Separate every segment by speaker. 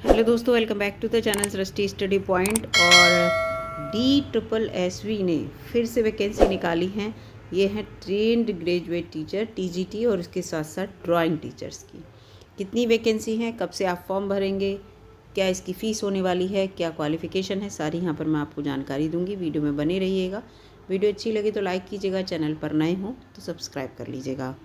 Speaker 1: Hello दोस्तों, welcome back to the channel Srishti study point. और DSSB ने फिर से वैकेंसी निकाली हैं। ये है ट्रेंड ग्रेजुएट टीचर TGT और उसके साथ साथ ड्राइंग टीचर्स की। कितनी वैकेंसी है, कब से आप फॉर्म भरेंगे, क्या इसकी फ़ीस होने वाली है, क्या क्वालिफ़िकेशन है, सारी यहाँ पर मैं आपको जानकारी दूंगी। वीडियो में बने रहिएगा। वीडियो अच्छी लगे तो लाइक कीजिएगा, चैनल पर नए हो तो सब्सक्राइब कर लीजिएगा।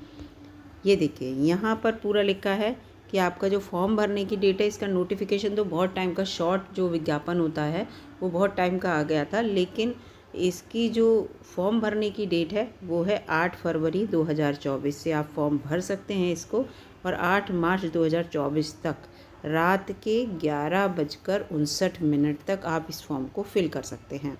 Speaker 1: ये देखिए यहाँ पर पूरा लिखा है कि आपका जो फॉर्म भरने की डेट है, इसका नोटिफिकेशन तो बहुत टाइम का, शॉर्ट जो विज्ञापन होता है वो बहुत टाइम का आ गया था, लेकिन इसकी जो फॉर्म भरने की डेट है वो है 8 फरवरी 2024 से आप फॉर्म भर सकते हैं इसको। और 8 मार्च 2024 तक रात के 11:59 तक आप इस फॉर्म को फिल कर सकते हैं।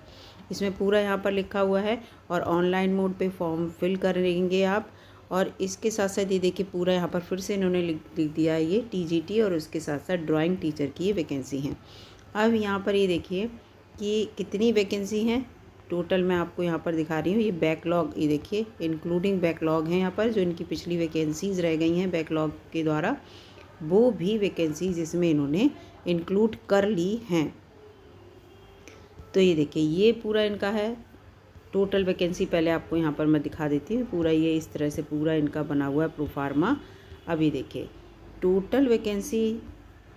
Speaker 1: इसमें पूरा यहाँ पर लिखा हुआ है और ऑनलाइन मोड पे फॉर्म फिल करेंगे आप। और इसके साथ साथ ये देखिए पूरा यहाँ पर फिर से इन्होंने लिख दिया है ये TGT और उसके साथ साथ ड्राइंग टीचर की ये वैकेंसी हैं। अब यहाँ पर ये देखिए कि कितनी वैकेंसी हैं टोटल, मैं आपको यहाँ पर दिखा रही हूँ। ये बैकलॉग, ये देखिए इंक्लूडिंग बैकलॉग हैं यहाँ पर, जो इनकी पिछली वैकेंसीज़ रह गई हैं बैकलॉग के द्वारा, वो भी वैकेंसीज इसमें इन्होंने इंक्लूड कर ली हैं। तो ये देखिए ये पूरा इनका है टोटल वैकेंसी। पहले आपको यहाँ पर मैं दिखा देती हूँ पूरा, ये इस तरह से पूरा इनका बना हुआ है प्रोफार्मा। अभी देखिए टोटल वैकेंसी,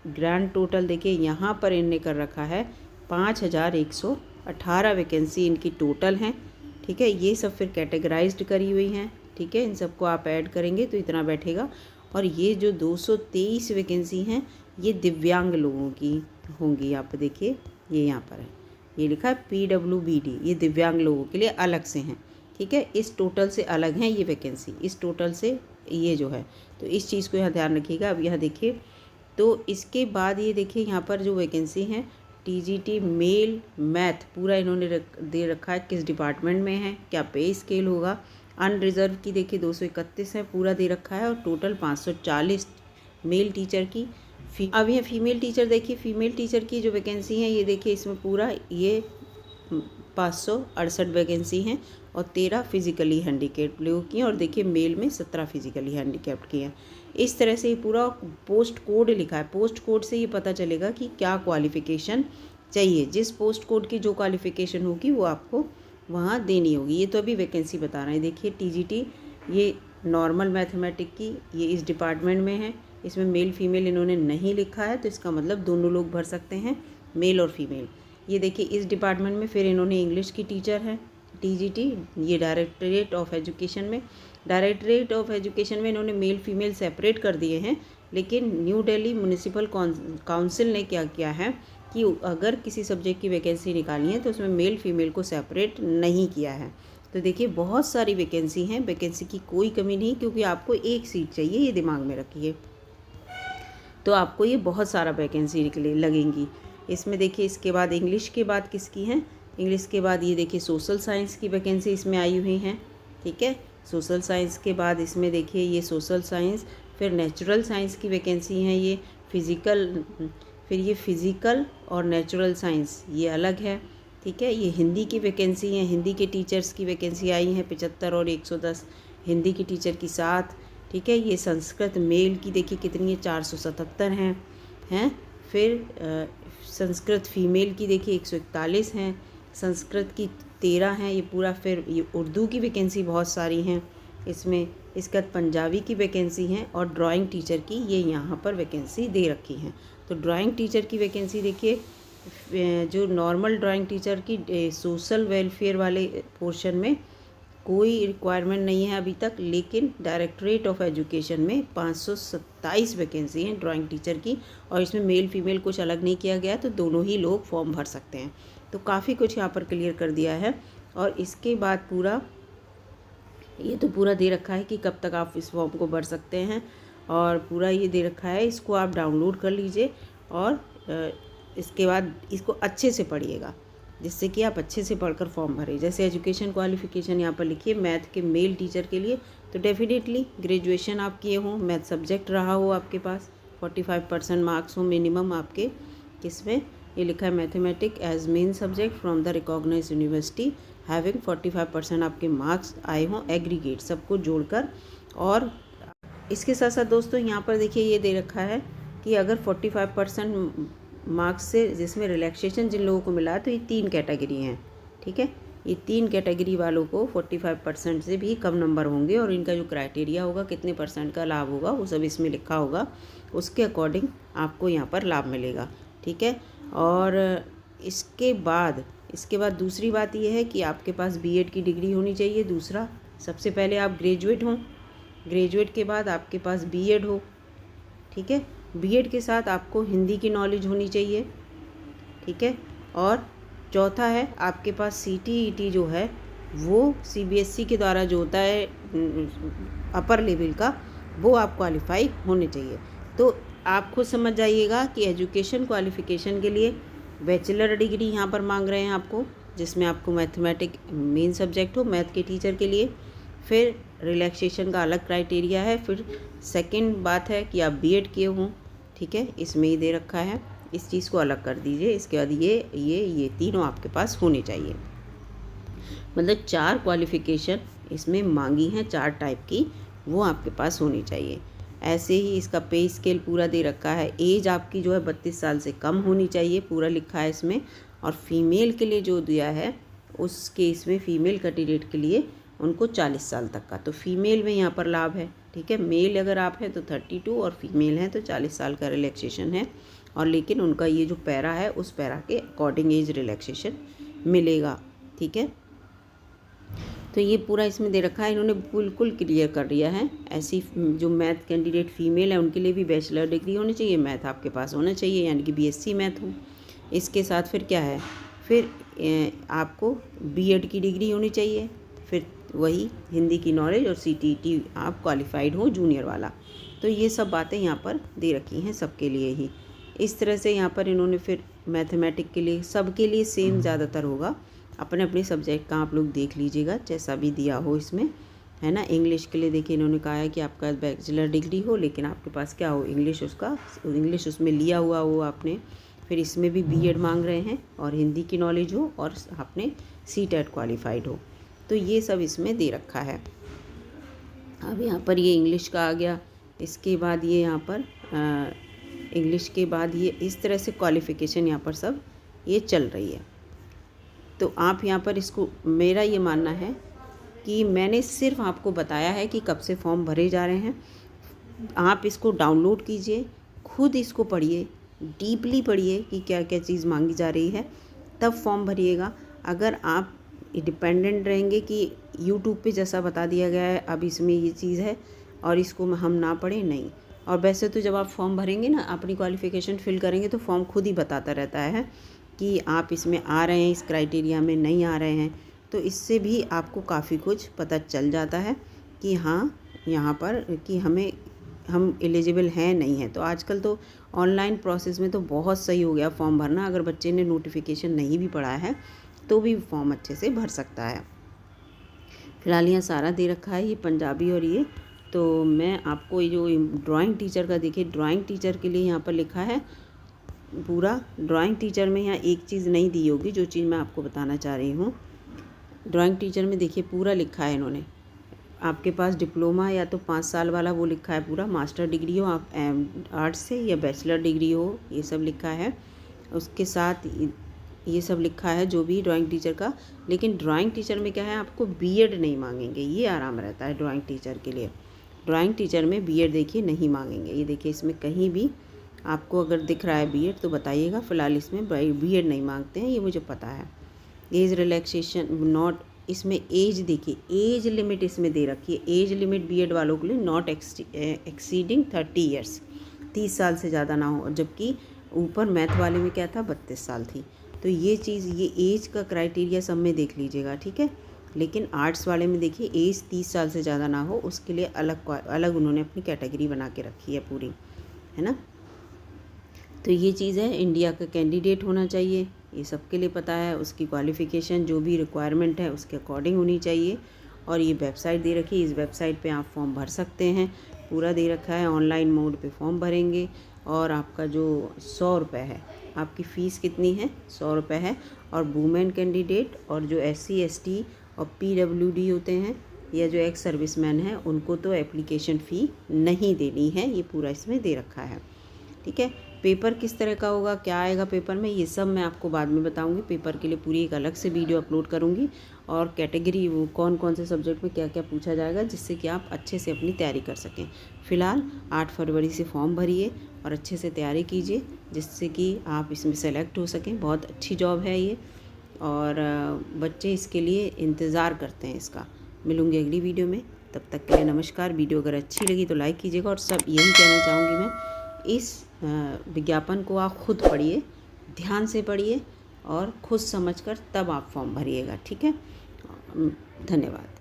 Speaker 1: ग्रैंड टोटल देखिए यहाँ पर इनने कर रखा है 5118 वैकेंसी इनकी टोटल हैं। ठीक है, ये सब फिर कैटेगराइज्ड करी हुई हैं। ठीक है, इन सबको आप ऐड करेंगे तो इतना बैठेगा। और ये जो 223 वैकेंसी हैं ये दिव्यांग लोगों की होंगी। आप देखिए ये यहाँ पर है, ये लिखा है PWBD, ये दिव्यांग लोगों के लिए अलग से हैं। ठीक है, इस टोटल से अलग हैं ये वैकेंसी, इस टोटल से ये जो है, तो इस चीज़ को यहाँ ध्यान रखिएगा। अब यहाँ देखिए, तो इसके बाद ये देखिए यहाँ पर जो वैकेंसी हैं TGT मेल मैथ, पूरा इन्होंने दे रखा है किस डिपार्टमेंट में है, क्या पे स्केल होगा। अनरिजर्व की देखिए 231 है, पूरा दे रखा है। और टोटल 540 मेल टीचर की। अब ये फीमेल टीचर देखिए, फीमेल टीचर की जो वैकेंसी है ये देखिए, इसमें पूरा ये 568 वैकेंसी हैं और 13 फिजिकली हैंडीकैप्ड लोगों की हैं। और देखिए मेल में 17 फिजिकली हैंडीकैप्ड की हैं। इस तरह से ये पूरा पोस्ट कोड लिखा है। पोस्ट कोड से ये पता चलेगा कि क्या क्वालिफ़िकेशन चाहिए। जिस पोस्ट कोड की जो क्वालिफ़िकेशन होगी वो आपको वहाँ देनी होगी। ये तो अभी वैकेंसी बता रहे हैं। देखिए TGT ये नॉर्मल मैथमेटिक की, ये इस डिपार्टमेंट में है। इसमें मेल फीमेल इन्होंने नहीं लिखा है, तो इसका मतलब दोनों लोग भर सकते हैं, मेल और फीमेल। ये देखिए इस डिपार्टमेंट में फिर इन्होंने इंग्लिश की टीचर है TGT, ये डायरेक्टरेट ऑफ एजुकेशन में। डायरेक्टरेट ऑफ एजुकेशन में इन्होंने मेल फीमेल सेपरेट कर दिए हैं, लेकिन न्यू दिल्ली म्यूनिसिपल काउंसिल ने क्या किया है कि अगर किसी सब्जेक्ट की वैकेंसी निकालनी है तो उसमें मेल फीमेल को सेपरेट नहीं किया है। तो देखिए बहुत सारी वैकेंसी हैं, वैकेंसी की कोई कमी नहीं, क्योंकि आपको एक सीट चाहिए, ये दिमाग में रखिए। तो आपको ये बहुत सारा वैकेंसी निकले लगेंगी इसमें। देखिए इसके बाद इंग्लिश के बाद किसकी हैं, इंग्लिश के बाद ये देखिए सोशल साइंस की वैकेंसी इसमें आई हुई हैं। ठीक है, सोशल साइंस के बाद इसमें देखिए ये सोशल साइंस, फिर नेचुरल साइंस की वैकेंसी हैं, ये फिज़िकल, फिर ये फिज़िकल और नेचुरल साइंस ये अलग है। ठीक है, ये हिंदी की वैकेंसी हैं, हिंदी के टीचर्स की वैकेंसी आई हैं 75 और 110 हिंदी की टीचर की 7। ठीक है, ये संस्कृत मेल की देखिए कितनी है, 477 हैं। फिर संस्कृत फीमेल की देखिए 141 हैं, संस्कृत की 13 हैं। ये पूरा, फिर ये उर्दू की वैकेंसी बहुत सारी हैं इसमें। इसके बाद पंजाबी की वैकेंसी हैं और ड्राइंग टीचर की ये यहाँ पर वैकेंसी दे रखी हैं। तो ड्राइंग टीचर की वैकेंसी देखिए, जो नॉर्मल ड्राइंग टीचर की सोशल वेलफेयर वाले पोर्शन में कोई रिक्वायरमेंट नहीं है अभी तक, लेकिन डायरेक्टरेट ऑफ एजुकेशन में 527 वैकेंसी हैं ड्राइंग टीचर की। और इसमें मेल फीमेल कुछ अलग नहीं किया गया, तो दोनों ही लोग फॉर्म भर सकते हैं। तो काफ़ी कुछ यहाँ पर क्लियर कर दिया है। और इसके बाद पूरा ये तो पूरा दे रखा है कि कब तक आप इस फॉर्म को भर सकते हैं, और पूरा ये दे रखा है। इसको आप डाउनलोड कर लीजिए और इसके बाद इसको अच्छे से पढ़िएगा, जिससे कि आप अच्छे से पढ़कर फॉर्म भरें। जैसे एजुकेशन क्वालिफ़िकेशन यहाँ पर लिखिए मैथ के मेल टीचर के लिए, तो डेफिनेटली ग्रेजुएशन आप किए हों, मैथ सब्जेक्ट रहा हो आपके पास, 45% मार्क्स हो मिनिमम आपके। किसमें ये लिखा है, mathematic as main subject from the recognised university having 45% आपके मार्क्स आए हों एग्रीगेट, सबको जोड़कर। और इसके साथ साथ दोस्तों यहाँ पर देखिए ये दे रखा है कि अगर 45% मार्क्स से जिसमें रिलैक्सेशन जिन लोगों को मिला तो ये 3 कैटेगरी हैं, ठीक है। ये 3 कैटेगरी वालों को 45% से भी कम नंबर होंगे और इनका जो क्राइटेरिया होगा, कितने % का लाभ होगा, वो सब इसमें लिखा होगा। उसके अकॉर्डिंग आपको यहाँ पर लाभ मिलेगा, ठीक है। और इसके बाद दूसरी बात ये है कि आपके पास बीएड की डिग्री होनी चाहिए। दूसरा, सबसे पहले आप ग्रेजुएट हों, ग्रेजुएट के बाद आपके पास बीएड हो, ठीक है। बीएड के साथ आपको हिंदी की नॉलेज होनी चाहिए, ठीक है। और चौथा है, आपके पास सीटीईटी जो है वो सीबीएसई के द्वारा जो होता है अपर लेवल का, वो आप क्वालिफाई होने चाहिए। तो आप खुद समझ जाइएगा कि एजुकेशन क्वालिफ़िकेशन के लिए बैचलर डिग्री यहाँ पर मांग रहे हैं आपको, जिसमें आपको मैथमेटिक मेन सब्जेक्ट हो, मैथ के टीचर के लिए। फिर रिलैक्सेशन का अलग क्राइटेरिया है। फिर सेकंड बात है कि आप बीएड किए हों, ठीक है, इसमें ही दे रखा है, इस चीज़ को अलग कर दीजिए। इसके बाद ये तीनों आपके पास होने चाहिए। मतलब 4 क्वालिफ़िकेशन इसमें मांगी हैं, 4 टाइप की, वो आपके पास होनी चाहिए। ऐसे ही इसका पे स्केल पूरा दे रखा है। एज आपकी जो है 32 साल से कम होनी चाहिए, पूरा लिखा है इसमें। और फीमेल के लिए जो दिया है उस केस में फीमेल कैंडिडेट के लिए उनको 40 साल तक का, तो फीमेल में यहाँ पर लाभ है, ठीक है। मेल अगर आप हैं तो 32 और फीमेल हैं तो 40 साल का रिलैक्सेशन है। और लेकिन उनका ये जो पैरा है उस पैरा के अकॉर्डिंग एज रिलैक्सेशन मिलेगा, ठीक है। तो ये पूरा इसमें दे रखा है, इन्होंने बिल्कुल क्लियर कर दिया है। ऐसी जो मैथ कैंडिडेट फीमेल है उनके लिए भी बैचलर डिग्री होनी चाहिए, मैथ आपके पास होना चाहिए, यानी कि बीएससी मैथ हो। इसके साथ फिर क्या है, फिर आपको बीएड की डिग्री होनी चाहिए, फिर वही हिंदी की नॉलेज और सीटीईटी आप क्वालिफाइड हो जूनियर वाला। तो ये सब बातें यहाँ पर दे रखी हैं सबके लिए ही। इस तरह से यहाँ पर इन्होंने फिर मैथमेटिक के लिए सबके लिए सेम ज़्यादातर होगा। अपने अपने सब्जेक्ट का आप लोग देख लीजिएगा जैसा भी दिया हो इसमें, है ना। इंग्लिश के लिए देखिए इन्होंने कहा है कि आपका बैचलर डिग्री हो, लेकिन आपके पास क्या हो, इंग्लिश उसमें लिया हुआ हो आपने। फिर इसमें भी बीएड मांग रहे हैं और हिंदी की नॉलेज हो और आपने सीटेट क्वालिफाइड हो। तो ये सब इसमें दे रखा है। अब यहाँ पर ये इंग्लिश का आ गया। इसके बाद ये यहाँ पर इंग्लिश के बाद ये इस तरह से क्वालिफ़िकेशन यहाँ पर सब ये चल रही है। तो आप यहाँ पर इसको, मेरा ये मानना है कि मैंने सिर्फ आपको बताया है कि कब से फॉर्म भरे जा रहे हैं। आप इसको डाउनलोड कीजिए, खुद इसको पढ़िए, डीपली पढ़िए कि क्या क्या चीज़ मांगी जा रही है, तब फॉर्म भरिएगा। अगर आप डिपेंडेंट रहेंगे कि यूट्यूब पे जैसा बता दिया गया है अब इसमें ये चीज़ है और इसको हम ना पढ़ें, नहीं। और वैसे तो जब आप फॉर्म भरेंगे ना, अपनी क्वालिफ़िकेशन फिल करेंगे तो फॉर्म खुद ही बताता रहता है कि आप इसमें आ रहे हैं, इस क्राइटेरिया में नहीं आ रहे हैं। तो इससे भी आपको काफ़ी कुछ पता चल जाता है कि हाँ, यहाँ पर कि हम एलिजिबल हैं नहीं हैं। तो आजकल तो ऑनलाइन प्रोसेस में तो बहुत सही हो गया फॉर्म भरना। अगर बच्चे ने नोटिफिकेशन नहीं भी पढ़ा है तो भी फॉर्म अच्छे से भर सकता है। फिलहाल यहाँ सारा दे रखा है, ये पंजाबी और ये। तो मैं आपको ये जो ड्राइंग टीचर का देखिए, ड्राइंग टीचर के लिए यहाँ पर लिखा है पूरा। ड्राइंग टीचर में यहाँ एक चीज़ नहीं दी होगी, जो चीज़ मैं आपको बताना चाह रही हूँ। ड्राइंग टीचर में देखिए पूरा लिखा है इन्होंने, आपके पास डिप्लोमा या तो 5 साल वाला वो लिखा है पूरा, मास्टर डिग्री हो आप आर्ट्स से, या बैचलर डिग्री हो, ये सब लिखा है। उसके साथ ये सब लिखा है जो भी ड्राइंग टीचर का। लेकिन ड्राइंग टीचर में क्या है, आपको बीएड नहीं मांगेंगे, ये आराम रहता है ड्राइंग टीचर के लिए। ड्राइंग टीचर में बीएड देखिए नहीं मांगेंगे। ये देखिए इसमें कहीं भी आपको अगर दिख रहा है बीएड तो बताइएगा। फ़िलहाल इसमें बीएड नहीं मांगते हैं, ये मुझे पता है। एज रिलैक्सेशन नॉट, इसमें एज देखिए, एज लिमिट इसमें दे रखी है। एज लिमिट बीएड वालों के लिए नॉट एक्सीडिंग 30 ईयर्स, 30 साल से ज़्यादा ना हो। जबकि ऊपर मैथ वाले में क्या था, 32 साल थी। तो ये चीज़, ये एज का क्राइटेरिया सब में देख लीजिएगा, ठीक है। लेकिन आर्ट्स वाले में देखिए एज 30 साल से ज़्यादा ना हो, उसके लिए अलग उन्होंने अपनी कैटेगरी बना के रखी है पूरी, है ना। तो ये चीज़ है, इंडिया का कैंडिडेट होना चाहिए, ये सबके लिए पता है। उसकी क्वालिफ़िकेशन जो भी रिक्वायरमेंट है उसके अकॉर्डिंग होनी चाहिए। और ये वेबसाइट दे रखी है, इस वेबसाइट पे आप फॉर्म भर सकते हैं, पूरा दे रखा है। ऑनलाइन मोड पे फॉर्म भरेंगे और आपका जो 100 रुपये है, आपकी फ़ीस कितनी है, 100 रुपये है। और वुमेन कैंडिडेट और जो SC ST और PWD होते हैं या जो एक्स सर्विसमैन हैं, उनको तो एप्लीकेशन फ़ी नहीं देनी है, ये पूरा इसमें दे रखा है। ठीक है। पेपर किस तरह का होगा, क्या आएगा पेपर में, ये सब मैं आपको बाद में बताऊंगी। पेपर के लिए पूरी एक अलग से वीडियो अपलोड करूंगी, और कैटेगरी वो कौन कौन से सब्जेक्ट में क्या क्या पूछा जाएगा, जिससे कि आप अच्छे से अपनी तैयारी कर सकें। फ़िलहाल 8 फरवरी से फॉर्म भरिए और अच्छे से तैयारी कीजिए, जिससे कि आप इसमें सेलेक्ट हो सकें। बहुत अच्छी जॉब है ये, और बच्चे इसके लिए इंतज़ार करते हैं इसका। मिलूँगी अगली वीडियो में, तब तक के लिए नमस्कार। वीडियो अगर अच्छी लगी तो लाइक कीजिएगा, और सब यही कहना चाहूँगी मैं, इस विज्ञापन को आप खुद पढ़िए, ध्यान से पढ़िए और खुद समझकर तब आप फॉर्म भरिएगा, ठीक है। धन्यवाद।